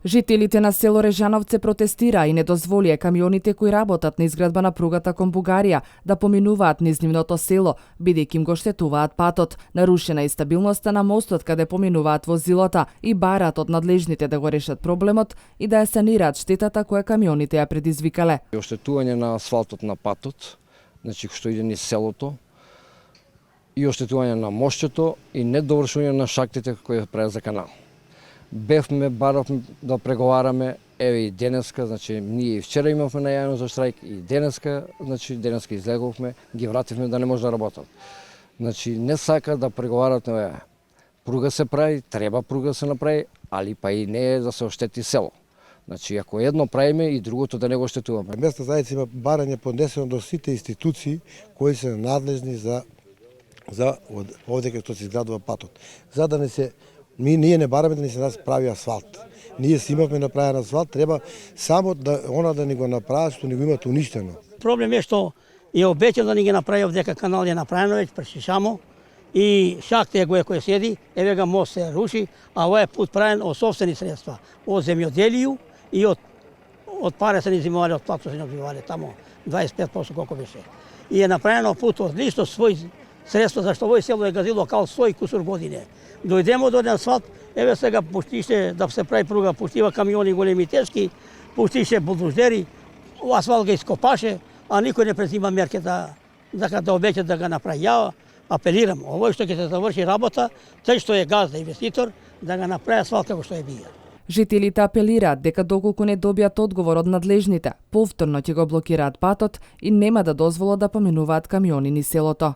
Жителите на село Режановце протестира и не дозволија камионите кои работат на изградба на пругата кон Бугарија да поминуваат низ нивното село, бидејќи им го штетуваат патот. Нарушена е стабилноста на мостот каде поминуваат возилота и бараат од надлежните да го решат проблемот и да ја санираат штетата која камионите ја предизвикале. Оштетување на асфалтот на патот, значи што иде низ селото, и оштетување на моштето и недовршување на шахтите кои прават за канал. Баравме да преговараме, еве и денеска, значи ние и вчера имавме најавено за штрајк и денеска, значи денеска излеговме, ги вративме да не може да работат. Значи не сака да преговарат, пруга се прави, треба пруга се направи, али па и не е да се оштети село. Значи ако едно правиме и другото да не го оштетуваме. Месна заедница има барање поднесено до сите институции кои се надлежни за овде кај што се изградува патот. За да не се ние не бараме да ни се прави асфалт. Ние си имавме направен асфалт, треба само да ни го направат што ни го имат уништено. Проблем е што е обеќал да ни ги направи овдека канал е направено веќе пресишамо и шахта го е кој седи, еве га мост се руши, а овој пут правен од собствени средства, од земјоделију и од пари се ни зимувале, од плато се ни одбивале тамо 25% колку беше. И е направено пут од лично свој средства, зашто овој село е гази локал 100 и кусур години. Дојдемо до асфалт, еве сега пуштише да се прави пруга, пуштива камиони големи тешки, пуштише булдозери, асфалт го ископаше, а никој не презима мерки да обеќа да го направи. Ја апелирам, овој што ќе се заврши работа, тој што е газда инвеститор, да го направи асфалт како што е бија. Жителите апелираат дека доколку не добијат одговор од надлежните, повторно ќе го блокираат патот и нема да дозволат да поминуваат камиони низ селото.